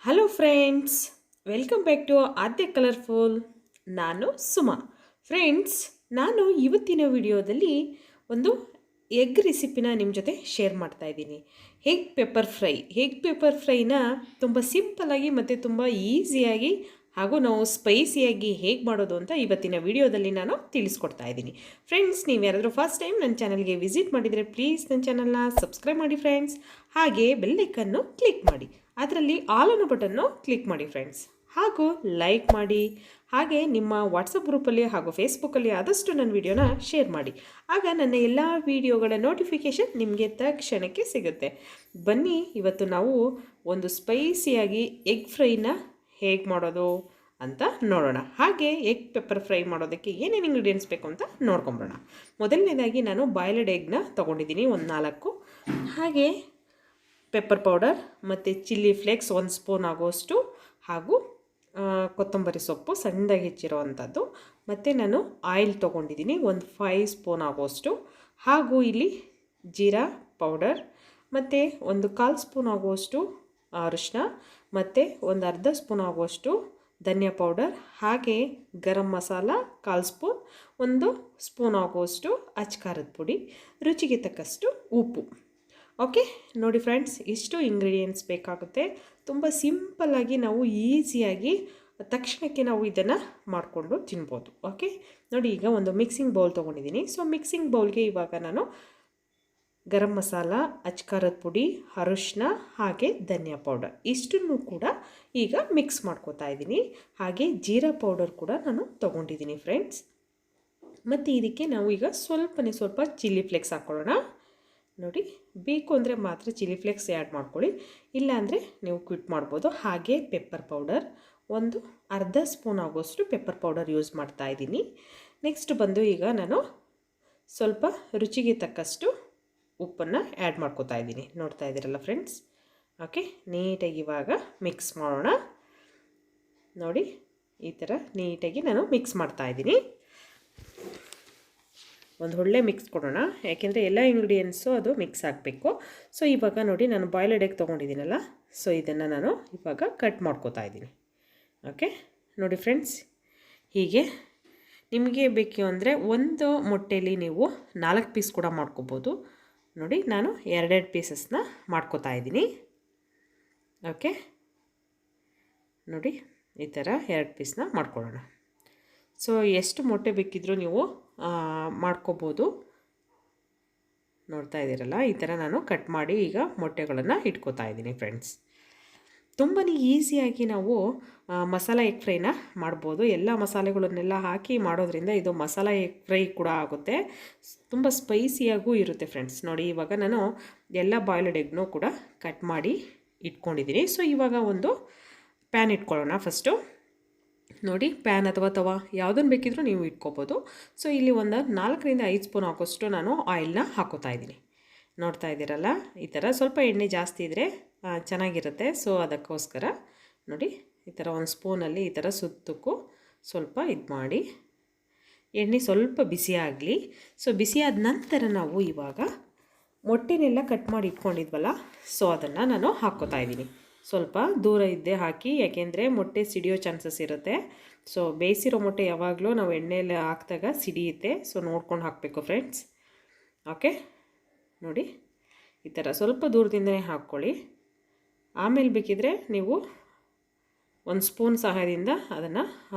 Hello friends, welcome back to Aadya colourful. ನಾನು Suma. Friends, ನಾನು ಇವತ್ತಿನ ವಿಡಿಯೋದಲ್ಲಿ ಒಂದು ಎಗ್ ರೆಸಿಪಿನ ನಿಮ್ಮ ಜೊತೆ ಶೇರ್ ಮಾಡ್ತಾ ಇದ್ದೀನಿ. ಎಗ್ ಪೆಪ್ಪರ್ ಫ್ರೈನ ತುಂಬ ಸಿಂಪಲ್ಲಾಗಿ ಮತ್ತು ತುಂಬ ಈಸಿಯಾಗಿ ಹಾಗೂ ನಾವು ಸ್ಪೈಸಿಯಾಗಿ ಹೇಗೆ ಮಾಡೋದು ಅಂತ ಇವತ್ತಿನ ವಿಡಿಯೋದಲ್ಲಿ ನಾನು ತಿಳಿಸ್ಕೊಡ್ತಾ ಇದ್ದೀನಿ. ಫ್ರೆಂಡ್ಸ್, ನೀವು ಯಾರಾದರೂ ಫಸ್ಟ್ ಟೈಮ್ ನನ್ನ ಚಾನಲ್ಗೆ ವಿಸಿಟ್ ಮಾಡಿದರೆ ಪ್ಲೀಸ್ ನನ್ನ ಚಾನಲ್ನ ಸಬ್ಸ್ಕ್ರೈಬ್ ಮಾಡಿ ಫ್ರೆಂಡ್ಸ್. ಹಾಗೆ ಬೆಲ್ಲೈಕನ್ನು ಕ್ಲಿಕ್ ಮಾಡಿ, ಅದರಲ್ಲಿ ಆಲ್ ಅನ್ನೋ ಬಟನ್ನು ಕ್ಲಿಕ್ ಮಾಡಿ ಫ್ರೆಂಡ್ಸ್. ಹಾಗೂ ಲೈಕ್ ಮಾಡಿ, ಹಾಗೆ ನಿಮ್ಮ ವಾಟ್ಸಪ್ ಗ್ರೂಪಲ್ಲಿ ಹಾಗೂ ಫೇಸ್ಬುಕ್ಕಲ್ಲಿ ಆದಷ್ಟು ನನ್ನ ವಿಡಿಯೋನ ಶೇರ್ ಮಾಡಿ. ಆಗ ನನ್ನ ಎಲ್ಲ ವಿಡಿಯೋಗಳ ನೋಟಿಫಿಕೇಷನ್ ನಿಮಗೆ ತಕ್ಷಣಕ್ಕೆ ಸಿಗುತ್ತೆ. ಬನ್ನಿ, ಇವತ್ತು ನಾವು ಒಂದು ಸ್ಪೈಸಿಯಾಗಿ ಎಗ್ ಫ್ರೈನ ಹೇಗೆ ಮಾಡೋದು ಅಂತ ನೋಡೋಣ. ಹಾಗೆ ಎಗ್ ಪೆಪ್ಪರ್ ಫ್ರೈ ಮಾಡೋದಕ್ಕೆ ಏನೇನು ಇಂಗ್ರೀಡಿಯೆಂಟ್ಸ್ ಬೇಕು ಅಂತ ನೋಡ್ಕೊಂಬರೋಣ. ಮೊದಲನೇದಾಗಿ ನಾನು ಬಾಯ್ಲ್ಡ್ ಎಗ್ನ ತೊಗೊಂಡಿದ್ದೀನಿ, ಒಂದು 4. ಹಾಗೆ ಪೆಪ್ಪರ್ ಪೌಡರ್ ಮತ್ತು ಚಿಲ್ಲಿ ಫ್ಲೇಕ್ಸ್ 1 ಸ್ಪೂನ್ ಆಗೋಷ್ಟು, ಹಾಗೂ ಕೊತ್ತಂಬರಿ ಸೊಪ್ಪು ಸಣ್ಣದಾಗಿ ಹೆಚ್ಚಿರೋವಂಥದ್ದು. ಮತ್ತು ನಾನು ಆಯಿಲ್ ತೊಗೊಂಡಿದ್ದೀನಿ, ಒಂದು 5 ಸ್ಪೂನ್ ಆಗೋಷ್ಟು. ಹಾಗೂ ಇಲ್ಲಿ ಜೀರಾ ಪೌಡರ್, ಮತ್ತು ಒಂದು 1/4 ಸ್ಪೂನ್ ಆಗುವಷ್ಟು ಅರಿಶಿನ, ಮತ್ತು ಒಂದು ಅರ್ಧ ಸ್ಪೂನ್ ಆಗುವಷ್ಟು ಧನಿಯಾ ಪೌಡರ್, ಹಾಗೆ ಗರಂ ಮಸಾಲ 1/4 ಸ್ಪೂನ್, 1 ಸ್ಪೂನ್ ಆಗುವಷ್ಟು ಅಚ್ಕಾರದ ಪುಡಿ, ರುಚಿಗೆ ತಕ್ಕಷ್ಟು ಉಪ್ಪು. ಓಕೆ, ನೋಡಿ ಫ್ರೆಂಡ್ಸ್, ಇಷ್ಟು ಇಂಗ್ರೀಡಿಯೆಂಟ್ಸ್ ಬೇಕಾಗುತ್ತೆ. ತುಂಬ ಸಿಂಪಲ್ಲಾಗಿ ನಾವು ಈಸಿಯಾಗಿ ತಕ್ಷಣಕ್ಕೆ ನಾವು ಇದನ್ನು ಮಾಡಿಕೊಂಡು ತಿನ್ಬೋದು. ಓಕೆ, ನೋಡಿ, ಈಗ ಒಂದು ಮಿಕ್ಸಿಂಗ್ ಬೌಲ್ ತೊಗೊಂಡಿದ್ದೀನಿ. ಸೊ ಮಿಕ್ಸಿಂಗ್ ಬೌಲ್ಗೆ ಇವಾಗ ನಾನು ಗರಂ ಮಸಾಲ, ಅಚ್ಕಾರದ ಪುಡಿ, ಅರಿಶಿನ, ಹಾಗೆ ಧನಿಯಾ ಪೌಡರ್ ಇಷ್ಟನ್ನು ಕೂಡ ಈಗ ಮಿಕ್ಸ್ ಮಾಡ್ಕೋತಾ ಇದ್ದೀನಿ. ಹಾಗೆ ಜೀರಾ ಪೌಡರ್ ಕೂಡ ನಾನು ತೊಗೊಂಡಿದ್ದೀನಿ ಫ್ರೆಂಡ್ಸ್. ಮತ್ತು ಇದಕ್ಕೆ ನಾವು ಈಗ ಸ್ವಲ್ಪ ಚಿಲ್ಲಿ ಫ್ಲೇಕ್ಸ್ ಹಾಕ್ಕೊಳ್ಳೋಣ. ನೋಡಿ, ಬೇಕು ಅಂದರೆ ಮಾತ್ರ ಚಿಲ್ಲಿ ಫ್ಲೇಕ್ಸ್ ಆ್ಯಡ್ ಮಾಡ್ಕೊಳ್ಳಿ, ಇಲ್ಲಾಂದರೆ ನೀವು ಕ್ವಿಟ್ ಮಾಡ್ಬೋದು. ಹಾಗೆ ಪೆಪ್ಪರ್ ಪೌಡರ್, ಒಂದು ಅರ್ಧ ಸ್ಪೂನ್ ಆಗೋಷ್ಟು ಪೆಪ್ಪರ್ ಪೌಡರ್ ಯೂಸ್ ಮಾಡ್ತಾ ಇದ್ದೀನಿ. ನೆಕ್ಸ್ಟ್ ಬಂದು ಈಗ ನಾನು ಸ್ವಲ್ಪ ರುಚಿಗೆ ತಕ್ಕಷ್ಟು ಉಪ್ಪನ್ನು ಆ್ಯಡ್ ಮಾಡ್ಕೋತಾ ಇದ್ದೀನಿ. ನೋಡ್ತಾ ಇದ್ದೀರಲ್ಲ ಫ್ರೆಂಡ್ಸ್. ಓಕೆ, ನೀಟಾಗಿ ಇವಾಗ ಮಿಕ್ಸ್ ಮಾಡೋಣ. ನೋಡಿ, ಈ ಥರ ನೀಟಾಗಿ ನಾನು ಮಿಕ್ಸ್ ಮಾಡ್ತಾ ಇದ್ದೀನಿ. ಒಂದು ಒಳ್ಳೆ ಮಿಕ್ಸ್ ಕೊಡೋಣ, ಯಾಕೆಂದರೆ ಎಲ್ಲ ಇಂಗ್ರೀಡಿಯೆಂಟ್ಸು ಅದು ಮಿಕ್ಸ್ ಆಗಬೇಕು. ಸೊ ಇವಾಗ ನೋಡಿ, ನಾನು ಬಾಯ್ಲ್ಡ್ ಎಗ್ ತೊಗೊಂಡಿದ್ದೀನಲ್ಲ, ಸೊ ಇದನ್ನು ನಾನು ಇವಾಗ ಕಟ್ ಮಾಡ್ಕೋತಾ ಇದ್ದೀನಿ. ಓಕೆ, ನೋಡಿ ಫ್ರೆಂಡ್ಸ್, ಹೀಗೆ ನಿಮಗೆ ಬೇಕು ಅಂದರೆ ಒಂದು ಮೊಟ್ಟೆಯಲ್ಲಿ ನೀವು 4 ಪೀಸ್ ಕೂಡ ಮಾಡ್ಕೋಬೋದು. ನೋಡಿ, ನಾನು 2 ಪೀಸಸ್ನ ಮಾಡ್ಕೋತಾ ಇದ್ದೀನಿ. ಓಕೆ, ನೋಡಿ, ಈ ಥರ 2 ಪೀಸ್ನ ಮಾಡ್ಕೊಳ್ಳೋಣ. ಸೊ ಎಷ್ಟು ಮೊಟ್ಟೆ ಬೇಕಿದ್ರೂ ನೀವು ಮಾಡ್ಕೋಬೋದು. ನೋಡ್ತಾ ಇದ್ದೀರಲ್ಲ, ಈ ಥರ ನಾನು ಕಟ್ ಮಾಡಿ ಈಗ ಮೊಟ್ಟೆಗಳನ್ನು ಇಟ್ಕೋತಾ ಇದ್ದೀನಿ ಫ್ರೆಂಡ್ಸ್. ತುಂಬಾ ಈಸಿಯಾಗಿ ನಾವು ಮಸಾಲ ಎಗ್ ಫ್ರೈನ ಮಾಡ್ಬೋದು. ಎಲ್ಲ ಮಸಾಲೆಗಳನ್ನೆಲ್ಲ ಹಾಕಿ ಮಾಡೋದ್ರಿಂದ ಇದು ಮಸಾಲ ಎಗ್ ಫ್ರೈ ಕೂಡ ಆಗುತ್ತೆ. ತುಂಬ ಸ್ಪೈಸಿಯಾಗೂ ಇರುತ್ತೆ ಫ್ರೆಂಡ್ಸ್. ನೋಡಿ, ಇವಾಗ ನಾನು ಎಲ್ಲ ಬಾಯ್ಲ್ಡ್ ಎಗ್ನೂ ಕೂಡ ಕಟ್ ಮಾಡಿ ಇಟ್ಕೊಂಡಿದ್ದೀನಿ. ಸೊ ಇವಾಗ ಒಂದು ಪ್ಯಾನ್ ಇಟ್ಕೊಳ್ಳೋಣ ಫಸ್ಟು. ನೋಡಿ, ಪ್ಯಾನ್ ಅಥವಾ ತವಾ ಯಾವುದನ್ನು ಬೇಕಿದ್ರೂ ನೀವು ಇಟ್ಕೋಬೋದು. ಸೊ ಇಲ್ಲಿ ಒಂದು 4ರಿಂದ 5 ಸ್ಪೂನ್ ಹಾಕೋಷ್ಟು ನಾನು ಆಯಿಲ್ನ ಹಾಕೋತಾ ಇದ್ದೀನಿ. ನೋಡ್ತಾ ಇದ್ದೀರಲ್ಲ, ಈ ಥರ ಸ್ವಲ್ಪ ಎಣ್ಣೆ ಜಾಸ್ತಿ ಇದ್ದರೆ ಚೆನ್ನಾಗಿರುತ್ತೆ. ಸೊ ಅದಕ್ಕೋಸ್ಕರ ನೋಡಿ, ಈ ಥರ ಒಂದು ಸ್ಪೂನಲ್ಲಿ ಈ ಥರ ಸುತ್ತಕ್ಕೂ ಸ್ವಲ್ಪ ಇದು ಮಾಡಿ, ಎಣ್ಣೆ ಸ್ವಲ್ಪ ಬಿಸಿ ಆಗಲಿ. ಸೊ ಬಿಸಿಯಾದ ನಂತರ ನಾವು ಇವಾಗ ಮೊಟ್ಟೆನೆಲ್ಲ ಕಟ್ ಮಾಡಿ ಇಟ್ಕೊಂಡಿದ್ವಲ್ಲ, ಸೊ ಅದನ್ನು ನಾನು ಹಾಕ್ಕೋತಾ ಇದ್ದೀನಿ. ಸ್ವಲ್ಪ ದೂರ ಇದ್ದೇ ಹಾಕಿ, ಯಾಕೆಂದರೆ ಮೊಟ್ಟೆ ಸಿಡಿಯೋ ಚಾನ್ಸಸ್ ಇರುತ್ತೆ. ಸೊ ಬೇಯಿಸಿರೋ ಮೊಟ್ಟೆ ಯಾವಾಗಲೂ ನಾವು ಎಣ್ಣೆಯಲ್ಲಿ ಹಾಕಿದಾಗ ಸಿಡಿಯುತ್ತೆ. ಸೊ ನೋಡ್ಕೊಂಡು ಹಾಕಬೇಕು ಫ್ರೆಂಡ್ಸ್. ಓಕೆ, ನೋಡಿ, ಈ ಥರ ಸ್ವಲ್ಪ ದೂರದಿಂದನೇ ಹಾಕ್ಕೊಳ್ಳಿ. ಆಮೇಲೆ ಬೇಕಿದ್ರೆ ನೀವು 1 ಸ್ಪೂನ್ ಸಹಾಯದಿಂದ ಅದನ್ನು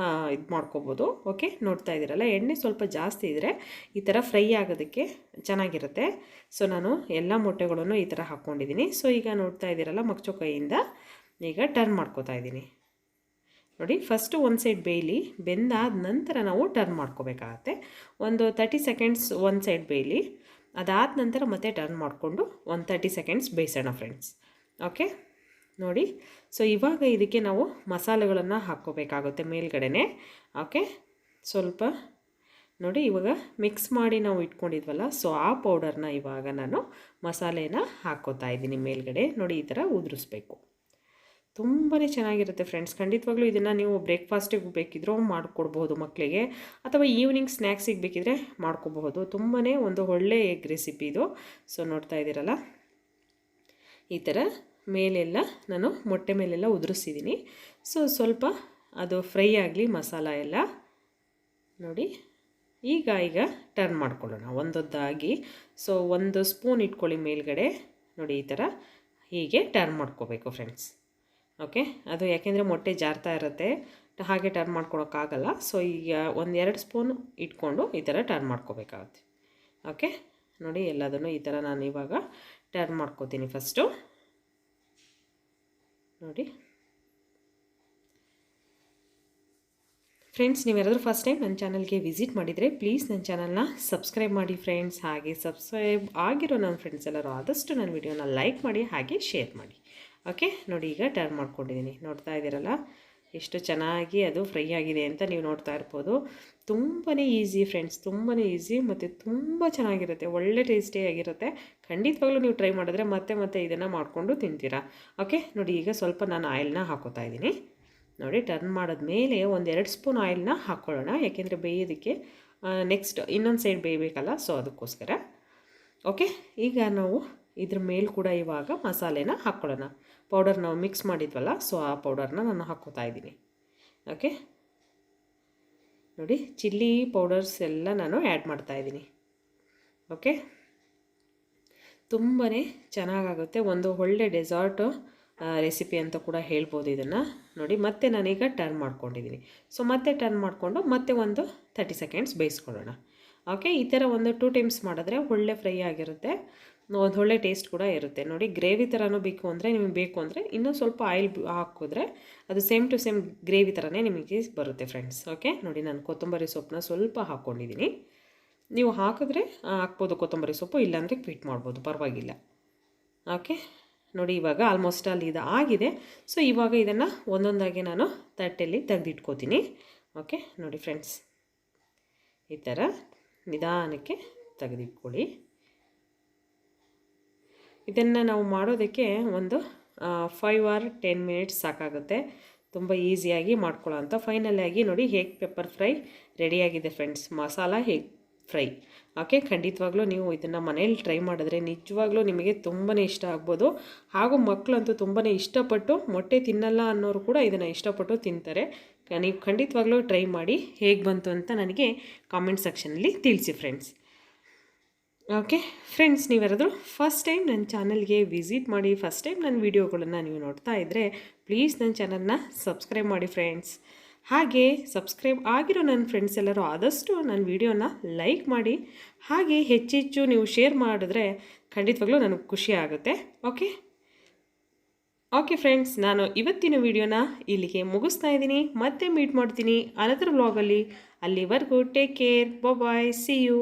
ಇದು ಮಾಡ್ಕೋಬೋದು. ಓಕೆ, ನೋಡ್ತಾ ಇದ್ದೀರಲ್ಲ, ಎಣ್ಣೆ ಸ್ವಲ್ಪ ಜಾಸ್ತಿ ಇದ್ದರೆ ಈ ಥರ ಫ್ರೈ ಆಗೋದಕ್ಕೆ ಚೆನ್ನಾಗಿರುತ್ತೆ. ಸೊ ನಾನು ಎಲ್ಲ ಮೊಟ್ಟೆಗಳನ್ನು ಈ ಥರ ಹಾಕ್ಕೊಂಡಿದ್ದೀನಿ. ಸೊ ಈಗ ನೋಡ್ತಾ ಇದ್ದೀರಲ್ಲ, ಮಗ್ಚೋ ಕೈಯಿಂದ ಈಗ ಟರ್ನ್ ಮಾಡ್ಕೋತಾ ಇದ್ದೀನಿ. ನೋಡಿ, ಫಸ್ಟು ಒಂದು ಸೈಡ್ ಬೇಯಲಿ, ಬೆಂದಾದ ನಂತರ ನಾವು ಟರ್ನ್ ಮಾಡ್ಕೋಬೇಕಾಗತ್ತೆ. ಒಂದು 30 ಸೆಕೆಂಡ್ಸ್ ಒಂದು ಸೈಡ್ ಬೇಯಲಿ, ಅದಾದ ನಂತರ ಮತ್ತೆ ಟರ್ನ್ ಮಾಡಿಕೊಂಡು ಒಂದು 30 ಸೆಕೆಂಡ್ಸ್ ಬೇಯಿಸೋಣ ಫ್ರೆಂಡ್ಸ್. ಓಕೆ, ನೋಡಿ, ಸೊ ಇವಾಗ ಇದಕ್ಕೆ ನಾವು ಮಸಾಲೆಗಳನ್ನು ಹಾಕ್ಕೋಬೇಕಾಗುತ್ತೆ ಮೇಲ್ಗಡೆನೆ. ಓಕೆ, ಸ್ವಲ್ಪ ನೋಡಿ, ಇವಾಗ ಮಿಕ್ಸ್ ಮಾಡಿ ನಾವು ಇಟ್ಕೊಂಡಿದ್ವಲ್ಲ, ಸೊ ಆ ಪೌಡರ್ನ ಇವಾಗ ನಾನು ಮಸಾಲೆನ ಹಾಕ್ಕೋತಾ ಇದ್ದೀನಿ ಮೇಲ್ಗಡೆ. ನೋಡಿ, ಈ ಥರ ಉದುರಿಸ್ಬೇಕು. ತುಂಬಾ ಚೆನ್ನಾಗಿರುತ್ತೆ ಫ್ರೆಂಡ್ಸ್. ಖಂಡಿತವಾಗ್ಲೂ ಇದನ್ನು ನೀವು ಬ್ರೇಕ್ಫಾಸ್ಟಿಗೆ ಬೇಕಿದ್ರೂ ಮಾಡಿಕೊಡ್ಬೋದು ಮಕ್ಕಳಿಗೆ, ಅಥವಾ ಈವ್ನಿಂಗ್ ಸ್ನ್ಯಾಕ್ಸಿಗೆ ಬೇಕಿದ್ರೆ ಮಾಡ್ಕೋಬಹುದು. ತುಂಬಾ ಒಂದು ಒಳ್ಳೆ ಎಗ್ ರೆಸಿಪಿ ಇದು. ಸೊ ನೋಡ್ತಾ ಇದ್ದೀರಲ್ಲ, ಈ ಥರ ಮೇಲೆಲ್ಲ ನಾನು ಮೊಟ್ಟೆ ಮೇಲೆಲ್ಲ ಉದುರಿಸಿದ್ದೀನಿ. ಸೊ ಸ್ವಲ್ಪ ಅದು ಫ್ರೈ ಆಗಲಿ ಮಸಾಲ ಎಲ್ಲ. ನೋಡಿ ಈಗ ಟರ್ನ್ ಮಾಡ್ಕೊಳ್ಳೋಣ ಒಂದೊಂದಾಗಿ. ಸೊ 1 ಸ್ಪೂನ್ ಇಟ್ಕೊಳ್ಳಿ ಮೇಲ್ಗಡೆ. ನೋಡಿ ಈ ಥರ ಹೀಗೆ ಟರ್ನ್ ಮಾಡ್ಕೋಬೇಕು ಫ್ರೆಂಡ್ಸ್. ಓಕೆ, ಅದು ಯಾಕೆಂದರೆ ಮೊಟ್ಟೆ ಜಾರ್ತಾ ಇರುತ್ತೆ, ಹಾಗೆ ಟರ್ನ್ ಮಾಡ್ಕೊಳಕ್ಕಾಗಲ್ಲ. ಸೊ ಈಗ 1-2 ಸ್ಪೂನ್ ಇಟ್ಕೊಂಡು ಈ ಥರ ಟರ್ನ್ ಮಾಡ್ಕೋಬೇಕಾಗುತ್ತೆ. ಓಕೆ, ನೋಡಿ ಎಲ್ಲದನ್ನು ಈ ಥರ ನಾನು ಇವಾಗ ಟರ್ನ್ ಮಾಡ್ಕೋತೀನಿ ಫಸ್ಟು. ನೋಡಿ ಫ್ರೆಂಡ್ಸ್, ನೀವ್ಯಾರಾದರೂ ಫಸ್ಟ್ ಟೈಮ್ ನನ್ನ ಚಾನಲ್ಗೆ ವಿಸಿಟ್ ಮಾಡಿದರೆ ಪ್ಲೀಸ್ ನನ್ನ ಚಾನಲ್ನ ಸಬ್ಸ್ಕ್ರೈಬ್ ಮಾಡಿ ಫ್ರೆಂಡ್ಸ್. ಹಾಗೆ ಸಬ್ಸ್ಕ್ರೈಬ್ ಆಗಿರೋ ನನ್ನ ಫ್ರೆಂಡ್ಸ್ ಎಲ್ಲರೂ ಆದಷ್ಟು ನನ್ನ ವಿಡಿಯೋನ ಲೈಕ್ ಮಾಡಿ ಹಾಗೆ ಶೇರ್ ಮಾಡಿ. ಓಕೆ, ನೋಡಿ ಈಗ ಟರ್ನ್ ಮಾಡ್ಕೊಂಡಿದ್ದೀನಿ. ನೋಡ್ತಾ ಇದ್ದೀರಲ್ಲ ಎಷ್ಟು ಚೆನ್ನಾಗಿ ಅದು ಫ್ರೈ ಆಗಿದೆ ಅಂತ ನೀವು ನೋಡ್ತಾ ಇರ್ಬೋದು. ತುಂಬಾ ಈಸಿ ಫ್ರೆಂಡ್ಸ್, ತುಂಬಾ ಈಸಿ ಮತ್ತು ತುಂಬ ಚೆನ್ನಾಗಿರುತ್ತೆ, ಒಳ್ಳೆ ಟೇಸ್ಟಿಯಾಗಿರುತ್ತೆ. ಖಂಡಿತವಾಗ್ಲೂ ನೀವು ಟ್ರೈ ಮಾಡಿದ್ರೆ ಮತ್ತೆ ಇದನ್ನು ಮಾಡಿಕೊಂಡು ತಿಂತೀರಾ. ಓಕೆ, ನೋಡಿ ಈಗ ಸ್ವಲ್ಪ ನಾನು ಆಯಿಲ್ನ ಹಾಕೋತಾ ಇದ್ದೀನಿ. ನೋಡಿ ಟರ್ನ್ ಮಾಡಿದ್ಮೇಲೆ 1-2 ಸ್ಪೂನ್ ಆಯಿಲ್ನ ಹಾಕ್ಕೊಳ್ಳೋಣ, ಯಾಕೆಂದರೆ ಬೇಯೋದಕ್ಕೆ ನೆಕ್ಸ್ಟ್ ಇನ್ನೊಂದು ಸೈಡ್ ಬೇಯಬೇಕಲ್ಲ, ಸೊ ಅದಕ್ಕೋಸ್ಕರ. ಓಕೆ, ಈಗ ನಾವು ಇದ್ರ ಮೇಲೆ ಕೂಡ ಇವಾಗ ಮಸಾಲೆನ ಹಾಕ್ಕೊಳ್ಳೋಣ. ಪೌಡರ್ ನಾವು ಮಿಕ್ಸ್ ಮಾಡಿದ್ವಲ್ಲ, ಸೊ ಆ ಪೌಡರ್ನ ನಾನು ಹಾಕ್ಕೋತಾ ಇದ್ದೀನಿ. ಓಕೆ, ನೋಡಿ ಚಿಲ್ಲಿ ಪೌಡರ್ಸ್ ಎಲ್ಲ ನಾನು ಆ್ಯಡ್ ಮಾಡ್ತಾಯಿದ್ದೀನಿ. ಓಕೆ, ತುಂಬಾ ಚೆನ್ನಾಗಾಗುತ್ತೆ, ಒಂದು ಒಳ್ಳೆ ಡೆಸರ್ಟು ರೆಸಿಪಿ ಅಂತ ಕೂಡ ಹೇಳ್ಬೋದು ಇದನ್ನು. ನೋಡಿ ಮತ್ತೆ ನಾನೀಗ ಟರ್ನ್ ಮಾಡ್ಕೊಂಡಿದ್ದೀನಿ. ಸೊ ಮತ್ತೆ ಟರ್ನ್ ಮಾಡಿಕೊಂಡು ಮತ್ತೆ ಒಂದು 30 ಸೆಕೆಂಡ್ಸ್ ಬೇಯಿಸ್ಕೊಳ್ಳೋಣ. ಓಕೆ, ಈ ಥರ ಒಂದು 2 ಟೈಮ್ಸ್ ಮಾಡಿದ್ರೆ ಒಳ್ಳೆ ಫ್ರೈ ಆಗಿರುತ್ತೆ, ಒಂದು ಒಳ್ಳೆ ಟೇಸ್ಟ್ ಕೂಡ ಇರುತ್ತೆ. ನೋಡಿ ಗ್ರೇವಿ ಥರನೂ ನಿಮಗೆ ಬೇಕು ಅಂದರೆ ಇನ್ನೂ ಸ್ವಲ್ಪ ಆಯಿಲ್ ಹಾಕಿದ್ರೆ ಅದು ಸೇಮ್ ಟು ಸೇಮ್ ಗ್ರೇವಿ ಥರನೇ ನಿಮಗೆ ಬರುತ್ತೆ ಫ್ರೆಂಡ್ಸ್. ಓಕೆ, ನೋಡಿ ನಾನು ಕೊತ್ತಂಬರಿ ಸೊಪ್ಪನ್ನ ಸ್ವಲ್ಪ ಹಾಕ್ಕೊಂಡಿದ್ದೀನಿ. ನೀವು ಹಾಕಿದ್ರೆ ಹಾಕ್ಬೋದು ಕೊತ್ತಂಬರಿ ಸೊಪ್ಪು, ಇಲ್ಲಾಂದರೆ ಕ್ವಿಟ್ ಮಾಡ್ಬೋದು, ಪರವಾಗಿಲ್ಲ. ಓಕೆ, ನೋಡಿ ಇವಾಗ ಆಲ್ಮೋಸ್ಟ್ ಅಲ್ಲಿ ಇದು ಆಗಿದೆ. ಸೊ ಇವಾಗ ಇದನ್ನು ಒಂದೊಂದಾಗಿ ನಾನು ತಟ್ಟೆಯಲ್ಲಿ ತೆಗೆದಿಟ್ಕೋತೀನಿ. ಓಕೆ, ನೋಡಿ ಫ್ರೆಂಡ್ಸ್ ಈ ಥರ ನಿಧಾನಕ್ಕೆ ತೆಗೆದಿಟ್ಕೊಳ್ಳಿ. ಇದನ್ನು ನಾವು ಮಾಡೋದಕ್ಕೆ ಒಂದು 5 or 10 ಮಿನಿಟ್ಸ್ ಸಾಕಾಗುತ್ತೆ, ತುಂಬ ಈಸಿಯಾಗಿ ಮಾಡ್ಕೊಳ್ಳೋ ಅಂಥ. ಫೈನಲಾಗಿ ನೋಡಿ ಹೇಗ್ ಪೆಪ್ಪರ್ ಫ್ರೈ ರೆಡಿಯಾಗಿದೆ ಫ್ರೆಂಡ್ಸ್, ಮಸಾಲ ಹೇಗ್ ಫ್ರೈ. ಓಕೆ, ಖಂಡಿತವಾಗ್ಲೂ ನೀವು ಇದನ್ನು ಮನೇಲಿ ಟ್ರೈ ಮಾಡಿದ್ರೆ ನಿಜವಾಗ್ಲೂ ನಿಮಗೆ ತುಂಬಾ ಇಷ್ಟ ಆಗ್ಬೋದು. ಹಾಗೂ ಮಕ್ಕಳಂತೂ ತುಂಬಾ ಇಷ್ಟಪಟ್ಟು, ಮೊಟ್ಟೆ ತಿನ್ನಲ್ಲ ಅನ್ನೋರು ಕೂಡ ಇದನ್ನು ಇಷ್ಟಪಟ್ಟು ತಿಂತಾರೆ. ನೀವು ಖಂಡಿತವಾಗ್ಲೂ ಟ್ರೈ ಮಾಡಿ, ಹೇಗೆ ಬಂತು ಅಂತ ನನಗೆ ಕಾಮೆಂಟ್ ಸೆಕ್ಷನಲ್ಲಿ ತಿಳಿಸಿ ಫ್ರೆಂಡ್ಸ್. ಓಕೆ ಫ್ರೆಂಡ್ಸ್, ನೀವ್ಯಾರಾದರೂ ಫಸ್ಟ್ ಟೈಮ್ ನನ್ನ ಚಾನಲ್ಗೆ ವಿಸಿಟ್ ಮಾಡಿ, ಫಸ್ಟ್ ಟೈಮ್ ನನ್ನ ವೀಡಿಯೋಗಳನ್ನು ನೀವು ನೋಡ್ತಾ ಇದ್ದರೆ ಪ್ಲೀಸ್ ನನ್ನ ಚಾನಲ್ನ ಸಬ್ಸ್ಕ್ರೈಬ್ ಮಾಡಿ ಫ್ರೆಂಡ್ಸ್. ಹಾಗೆ ಸಬ್ಸ್ಕ್ರೈಬ್ ಆಗಿರೋ ನನ್ನ ಫ್ರೆಂಡ್ಸ್ ಎಲ್ಲರೂ ಆದಷ್ಟು ನನ್ನ ವಿಡಿಯೋನ ಲೈಕ್ ಮಾಡಿ, ಹಾಗೆ ಹೆಚ್ಚೆಚ್ಚು ನೀವು ಶೇರ್ ಮಾಡಿದ್ರೆ ಖಂಡಿತವಾಗ್ಲೂ ನನಗೆ ಖುಷಿ ಆಗುತ್ತೆ. ಓಕೆ ಫ್ರೆಂಡ್ಸ್, ನಾನು ಇವತ್ತಿನ ವಿಡಿಯೋನ ಇಲ್ಲಿಗೆ ಮುಗಿಸ್ತಾ ಇದ್ದೀನಿ. ಮತ್ತೆ ಮೀಟ್ ಮಾಡ್ತೀನಿ ಅನದರ್ ವ್ಲಾಗಲ್ಲಿ. ಅಲ್ಲಿವರೆಗೂ take care, bye, see you.